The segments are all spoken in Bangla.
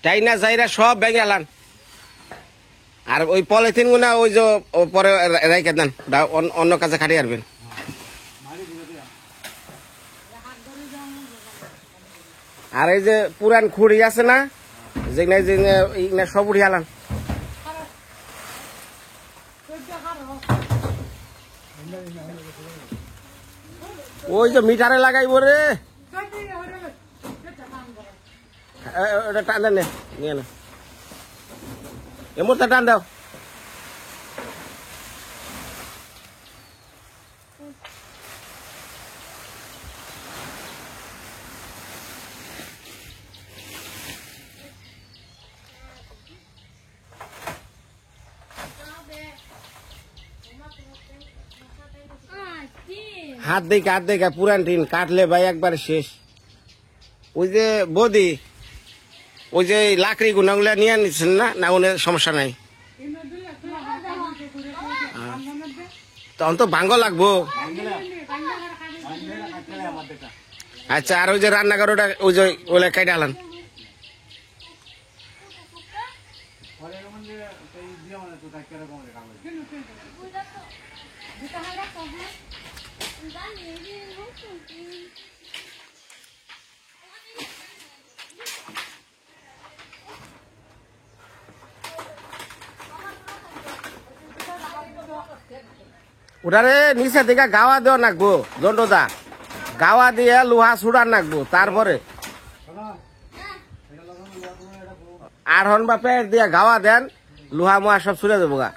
টাইনা যাইরা সব ব্যাগে আলান আর ওই পলিথিন গুনা ওই যে পরে রাইখে দেন অন্য কাজে খাটিয়ে আসবেন আর এই যে পুরান খুঁড়ি আছে না যেগুলা সব উঠিয়ে আলান ওই যে মিটারে লাগাইব রে ওটা টান দেন নিয়ে না এ মুহূর্তে টান দাও হাত দেখা পুরান টিন কাটলে ভাই একবার শেষ ওই যে বদি ওই যে লাকড়ি গুনাগুলা নিয়ে নিচ্ছেন না ওনের সমস্যা নাই তখন তো ভাঙ্গ লাগবো আচ্ছা আর ওই যে রান্নাঘর ওটা ওই যে ওগুলা কাইটা আলান ওটারে নিচে থেকে গাওয়া দেওয়া নাকবো জন্টদা গাওয়া দিয়ে লোহা ছুড়ার নাকবো তারপরে আর হন বা পেট দিয়ে গাওয়া দেন লোহা মোহা সব ছুড়ে দেবো গা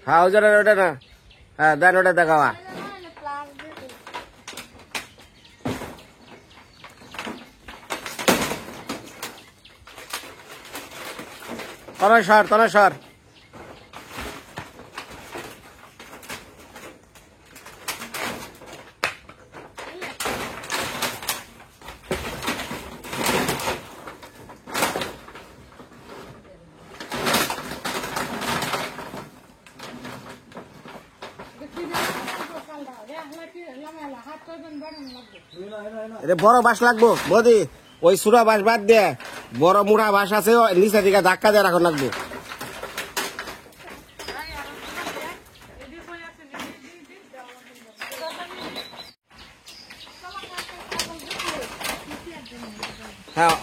হ্যাঁ ওটা না হ্যাঁ দেন ওটা দেখাওয়া তনেশ্বর বড় বাঁশ লাগবো বদি ওই সুরা বাঁশ বাদ দিয়ে বড় মুড়া বাঁশ আছে নিচে দিকে ধাক্কা দিয়ে রাখো লাগবো হ্যাঁ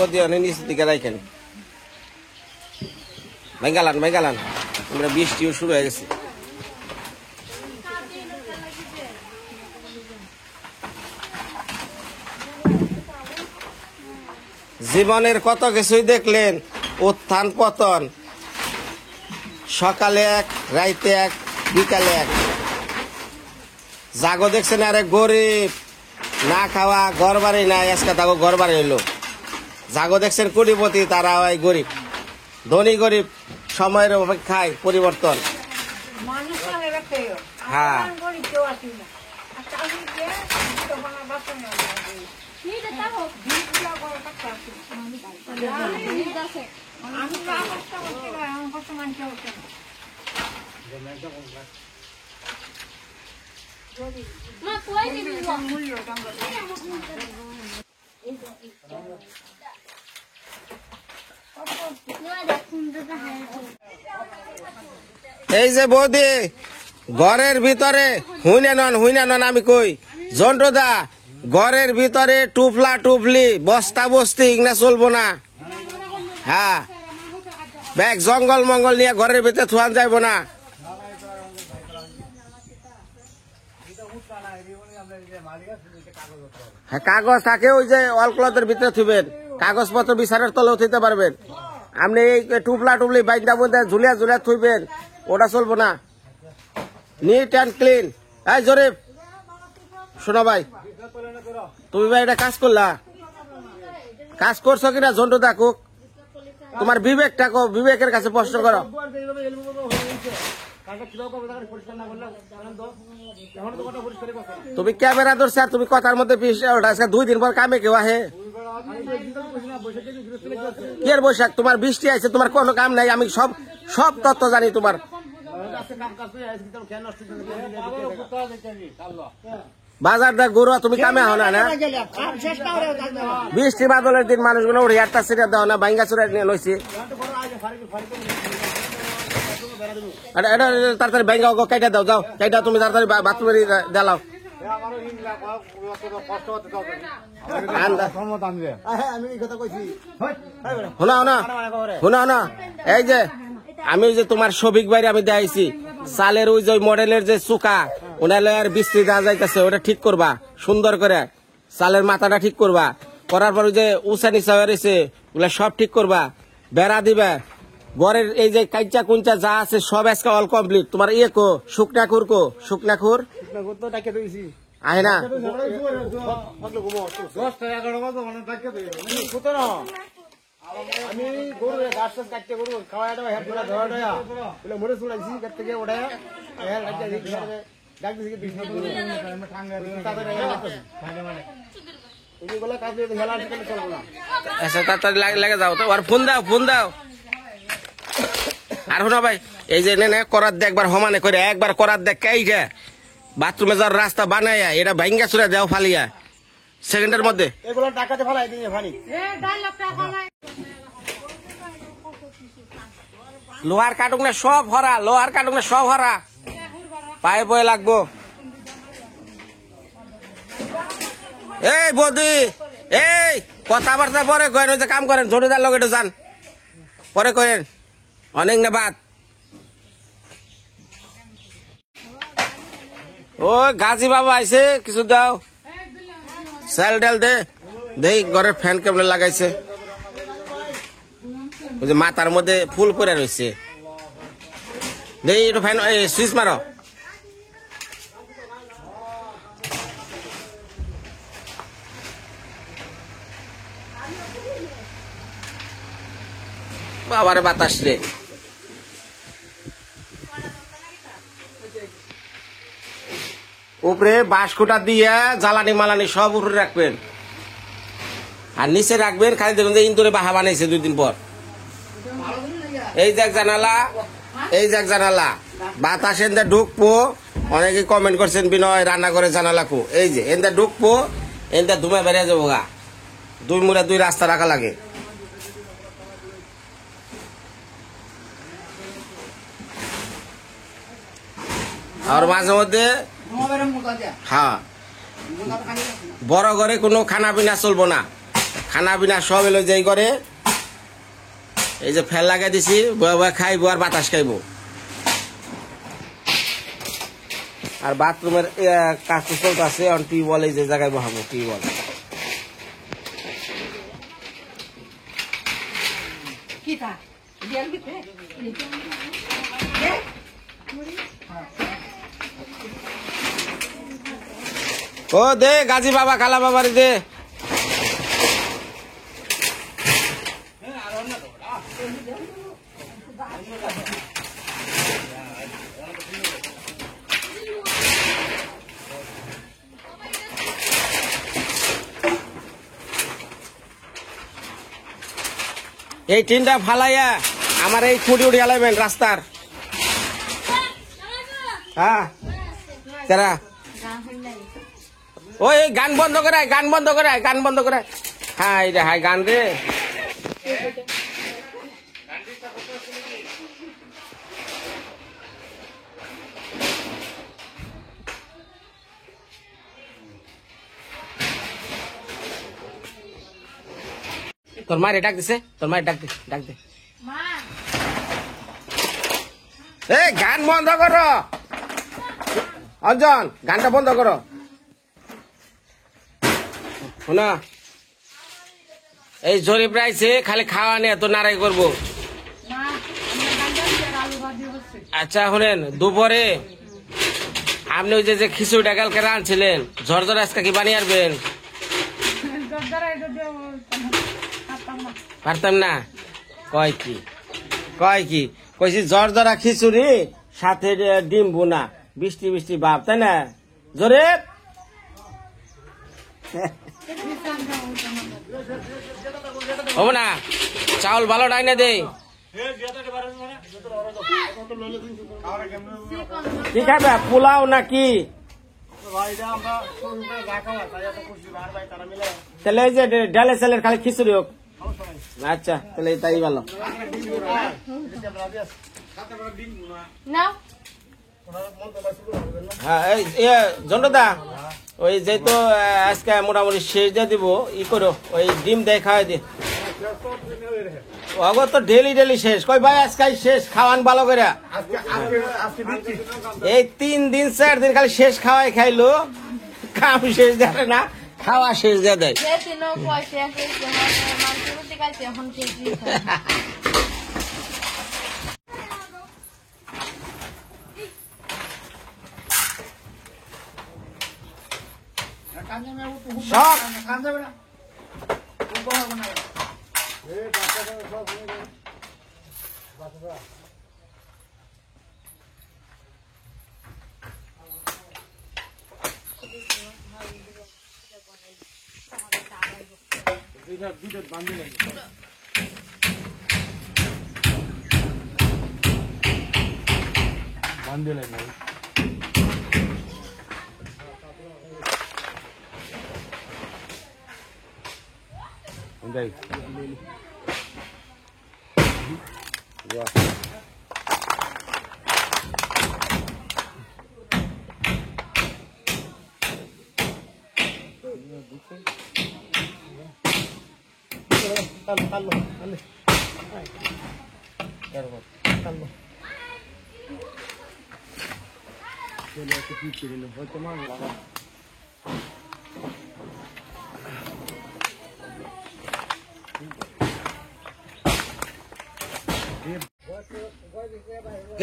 বদি নিচের দিকে রাখেন মেঘালান আমরা বৃষ্টিও শুরু হয়ে গেছে জীবনের কত কিছুই দেখলেন উত্থান পতন সকালে এক রাইতে এক বিকালে এক জাগো দেখছেন আরে গরিব না খাওয়া ঘর বাড়ি নাই আজকে তাকে ঘর বাড়ি হইলো জাগো দেখছেন কোটিপতি তারা হয় গরিব ধনী গরিব সময়ের অপেক্ষায় পরিবর্তন হ্যাঁ এই যে বৌদি ঘরের ভিতরে হুইনা নন আমি কই জন্টদা ঘরের ভিতরে টুফলা টুফলি বস্তা বস্তি ইগনা চলবো না হ্যাঁ ব্যাগ জঙ্গল মঙ্গল নিয়ে ঘরের ভিতরে থুয়ান যাইব না হ্যাঁ কাগজ থাকে ওই যে অলক্লথের ভিতরে থুবেন কাগজপত্র বিচারের তলেও থইতে পারবেন আপনি এই টুপলা টুপলি বাইকটা মধ্যে ঝুলিয়া থুইবেন ওটা চলবো না নিট অ্যান্ড ক্লিন এই জরিফ শোনো ভাই তুমি ভাই এটা কাজ করছো কিনা জন্টদা কুক তোমার বিবেকটা বিবেকের কাছে প্রশ্ন করো তুমি ক্যামেরা ধরছে আর তুমি কথার মধ্যে আজকে 2 দিন পর কামে কেউ আহে কি আর বৈশাখ তোমার বৃষ্টি আছে তোমার কোনো কাম নাই আমি সব তথ্য জানি তোমার বাজার দা গরু তুমি কামে হও না না বৃষ্টি বাদলের দিন মানুষগুলো উড়ে একটা সিরিয়া দাও না ভাঙ্গা চুরা নিয়ে লইছি এটা তাড়াতাড়ি ভাঙ্গা কাইটা দাও যাও কাইটা তুমি তাড়াতাড়ি বাথরুমের দেলাও শোনা এই যে আমি যে তোমার শফিক ভাই আমি দেখাইছি চালের ওই যে মডেলের যে চুকা ওনার বৃষ্টি দেওয়া যাইতেছে ওটা ঠিক করবা সুন্দর করে চালের মাথাটা ঠিক করবা করার পর যে উঁচা নিচা হয়েছে ওগুলা সব ঠিক করবা বেড়া দিবে ঘরের এই যে কাইচা কুঞ্চা যা আছে সব আজকে অল কমপ্লিট তোমার ইয়ে কো শুকনা খুর তো ডাকে দিয়েছি আহে না আমি গরু গাছ কাটতে গরু খাওয়া ধরা মরে চলাইছি থেকে ওটা লাগে যাও তো আর ফোন দাও আর শোনো ভাই এই যে করার দে একবার সমানে করে একবার করার দেখ এইটা বাথরুমে যাওয়ার রাস্তা বানাইয়া এটা ভাঙ্গা চুরা দেও ফালিয়া সেকেন্ডের মধ্যে এগুলো টাকাতে ফালাই দিয়ে ফালি লোহার কাটুক না সব হরা পায়ে বয়ে লাগবো এই বৌদি এই কথাবার্তা পরে করেন ওই যে কাম করেন ঝড়িদার লোক একটু যান পরে করেন অনেক না বাদ ও গাজী বাবা আইছে কিছু দাও সেল ডেল দে ঘরের ফ্যান কেবল লাগাইছে ওই যে মাথার মধ্যে ফুল করে রয়েছে দেই একটু ফ্যান সুইচ মারো বাবারে বাতাস রে উপরে বাঁশকুটা দিয়ে জ্বালানি মালানি সব উপরে রাখবেন আর নিচে রাখবেন খালি দেখবেন যে ইন্দুরে বাহা বানাইছে 2 দিন পর এই যে জানালা বাতাস এনদা ঢুকবো অনেকে কমেন্ট করছেন বিনয় রান্না করে জানালা কো এই যে এনদা ঢুকবো এনদা ধুমে বেরিয়ে যাবো গা 2 মুড়া 2 রাস্তা রাখা লাগে আর মাঝে মধ্যে হ্যাঁ বড় ঘরে কোনো খানা পিনা চলবো না খানা পিনা সব এলো যেই ঘরে এই যে ফ্যান লাগাই দিছি খাইবো আর বাতাস খাইবো আর বাথরুমের কাজ চলতে আছে টিউবওয়েল এই যে জায়গায় বহাবো টিউবওয়েল ও দে গাজী বাবা খালা বাবার দে এই টিনটা ফালাইয়া আমার এই খুঁটি উঠে আলাইবেন রাস্তার হ্যাঁ তারা ওই গান বন্ধ করে হাই রে হাই গান রে তোর মায়ের ডাক দিছে ডাক দে এই গান বন্ধ করো অঞ্জন গানটা বন্ধ করো শোনা এই জরিপ রাইছে খালি খাওয়া নিয়ে তো নারাই করবো আচ্ছা শুনেন দুপুরে আপনি ওই যে খিচুড়িটা কালকে রাঁধছিলেন ঝরঝর আজকে কি বানিয়ে আসবেন পারতাম না কয় কি কইছি ঝরঝরা খিচুড়ি সাথে ডিম বোনা বৃষ্টি ভাব তাই না জোরে হবো না চাউল ভালো ডাইনে দে কি খাবে পোলাও নাকি তাহলে এই যে ডালে চালের খালি খিচুড়ি হোক। আচ্ছা তাহলে তাই ভালো। হ্যাঁ এই জন্টুদা ওই যেহেতু আজকে মোটামুটি শেষ দিয়ে দিব ই করো ওই ডিম দেয় খাওয়াই দি। অগর তো ডেলি ডেলি শেষ কই ভাই আজকে শেষ খাওয়ান ভালো করে। এই 3 দিন 4 দিন খালি শেষ খাওয়াই খাইলো, কাম শেষ দেয় না, খাওয়া শেষ দিয়ে দেয়।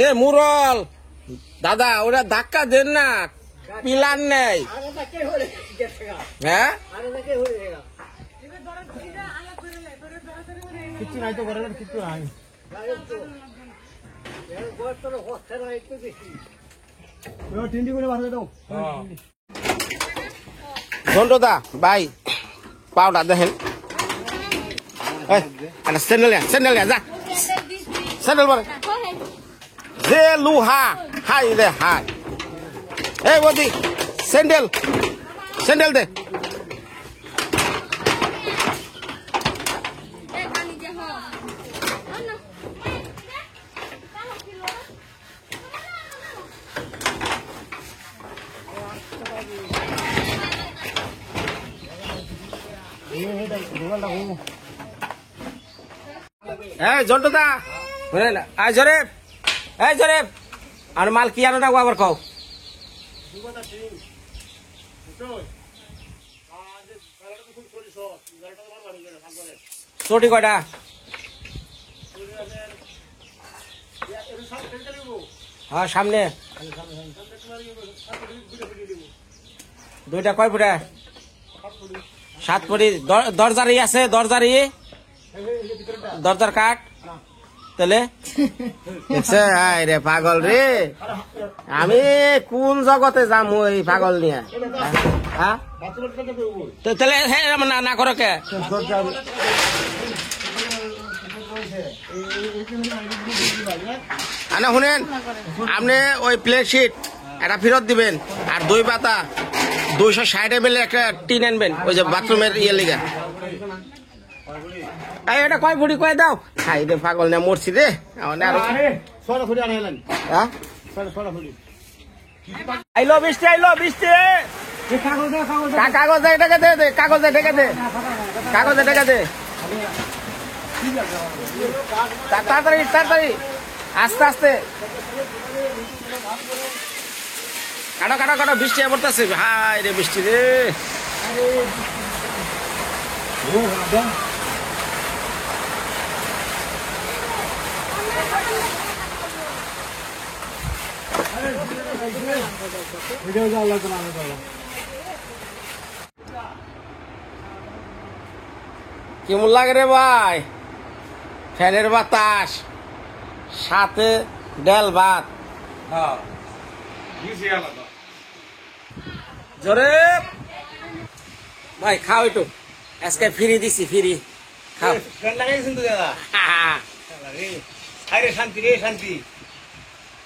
এ মুরল দাদা ওরা ধাক্কা দেন না, পিলার নেই। হ্যাঁ কিছু নাই তো করে কিছু নাই জন্টুদা ভাই পাউডার দেখেন স্যান্ডেল স্যান্ডেল যা স্যান্ডেল বলে যে লুহা হাই রে হাই। এই বদি স্যান্ডেল স্যান্ডেল দে। এই জন্টুদা আই জরেব এই জরেব আর মাল কি আনো আবার কও। চটি কয়টা? হ্যাঁ সামনে দুইটা কয় ফুটা? 7 ফুটি। দরজারি আছে? দরজারি দরজার কাঠ তাহলে দেখছে রে পাগল রে, আমি কোন জগতে যাম ওই পাগল নিয়ে? তাহলে না করো কে? আনা শুনেন আপনি ওই প্লেট শিট এটা ফেরত দিবেন আর 2 পাতা 260 ml একটা টিন আনবেন ওই যে বাথরুমের ইয়ে লিগা। এটা কয় ফুটি কয়ে দাও। খাই রে পাগল না মরছি রে। আইলো বৃষ্টি আইলো বৃষ্টি। কাগজ এটাকে দে দে কাগজ ঢেকে দে কাগজে ঢেকে দে তাড়াতাড়ি তাড়াতাড়ি আস্তে আস্তে কাটো কাটো কাটো বৃষ্টি পড়তেছে। হাই রে বৃষ্টি রে। কেমন লাগে রে ভাই? ফ্যানের বাতাস সাথে ডাল ভাত। জোরে ভাই খাও একটু, আজকে ফ্রি দিছি ফ্রি খাও। লাগাইছেন তো দাদা? আরে শান্তি রে শান্তি।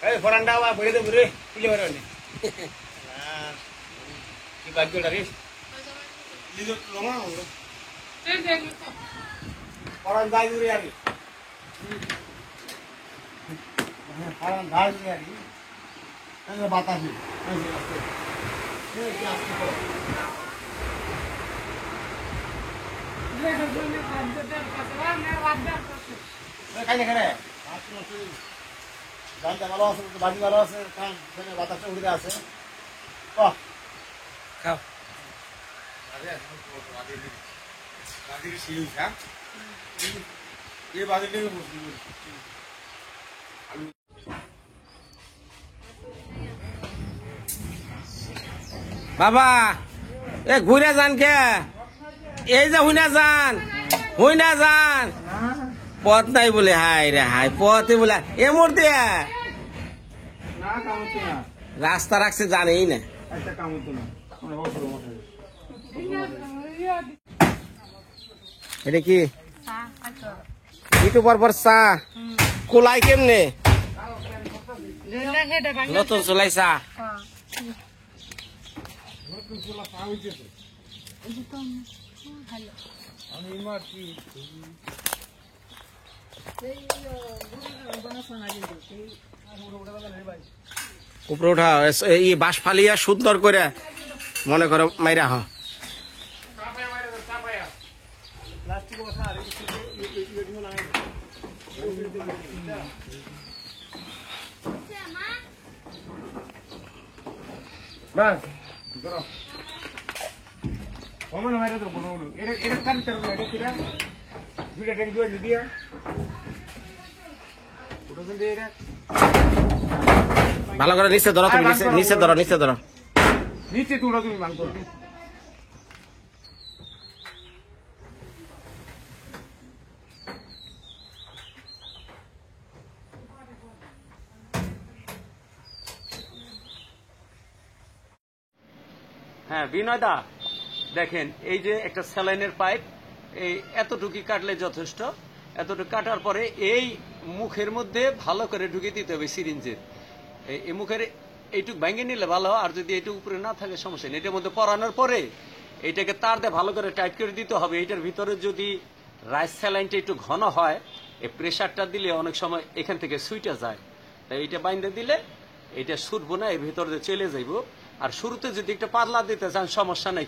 এই ফরানটা বা বইরে দে বইরে তুলে বেরোনি। বাকিটা রে পরান দাই দূরে আরে পরান দাই দূরে আরে এই বাতাসি এই আস্তে করো খাইলে খাইলে জানতে ভালো আছে বাজি ভালো আছে কারণ বাতাসটা উড়ে আছে খাও বাবা এ ঘুরে যান কে এই যে হুইনা যান পথ নাই বলে হাই রে হাই পথে বলে এ মূর্তি রাস্তা রাখছে জানেই না এটা কি একটু পর চা কোলাই কেমনে নতুন চুলাই চা উপরে উঠা এই বাঁশ ফালিয়া সুন্দর করে মনে করো মাইরা হ ভালো করে নিচে ধরো তুমি নিচে ধরো নিচে তুলো তুমি মাংস হ্যাঁ বিনয়দা দেখেন এই যে একটা স্যালাইনের পাইপ এই এতটুকু কাটলে যথেষ্ট এতটুকু কাটার পরে এই মুখের মধ্যে ভালো করে ঢুকে দিতে হবে সিরিঞ্জের এই মুখের এইটুক ভেঙে নিলে ভালো আর যদি এইটুকু উপরে না থাকে সমস্যা নেই এটার মধ্যে পরানোর পরে এইটাকে তার দিয়ে ভালো করে টাইট করে দিতে হবে এটার ভিতরে যদি রাইস স্যালাইনটা একটু ঘন হয় এই প্রেশারটা দিলে অনেক সময় এখান থেকে সুইটা যায় তাই এইটা বাইন্দে দিলে এটা ছুটবো না এর ভিতরে চলে যাইব আর শুরুতে যদি একটা পাতলা দিতে চান সমস্যা নাই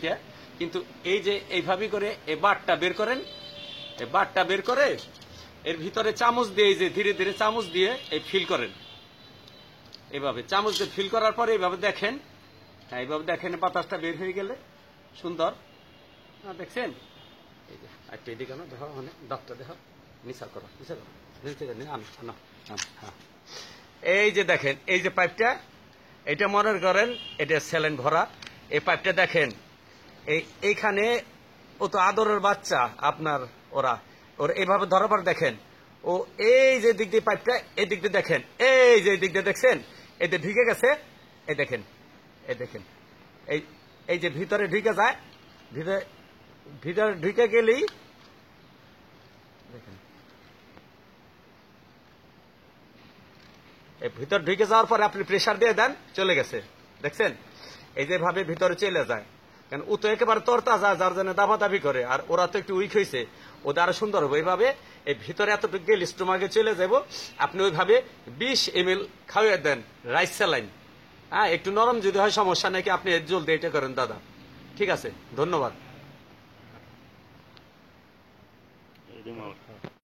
কিন্তু এই যে এইভাবে করে এই বাটটা বের করেন এই বাটটা বের করে এর ভিতরে চামচ দিয়ে এই যে ধীরে ধীরে চামচ দিয়ে এই ফিল করেন এইভাবে চামচ দিয়ে ফিল করার পরে এইভাবে দেখেন হ্যাঁ এইভাবে দেখেন বাতাসটা বের হয়ে গেলে সুন্দর দেখছেন এই যে একটা এদিকে দেখো মানে ডাক্তার দেখো নিচা করো হ্যাঁ এই যে দেখেন এই যে পাইপটা এটা মনে করেন এটা স্যালাইন ভরা এই পাইপটা দেখেন এইখানে ও তো আদরের বাচ্চা আপনার ওরা এইভাবে ধরার পর দেখেন ও এই যে দিক দিয়ে পাইপটা এই দিক দিয়ে দেখেন এই যে দিক দিয়ে দেখছেন এতে ঢুকে গেছে এই দেখেন এই যে ভিতরে ঢুকে যায় ভিতরে ঢুকে গেলেই দেখেন ভিতর ঢুকে যাওয়ার পরে আপনি প্রেসার দিয়ে দেন চলে গেছে দেখছেন এই যে ভাবে ভিতরে চলে যায় কারণ ও তো একেবারে তরতাজা যার জন্য দাবাদাবি করে আর ওরা তো একটু উইক হয়েছে ওদের আরো সুন্দর হবে এইভাবে এই ভিতরে এতটুকু গেলে স্টোমাকে চলে যাব আপনি ওইভাবে 20 ml খাওয়াই দেন রাইস স্যালাইন হ্যাঁ একটু নরম যদি হয় সমস্যা নাকি আপনি জলদি এটা করেন দাদা ঠিক আছে ধন্যবাদ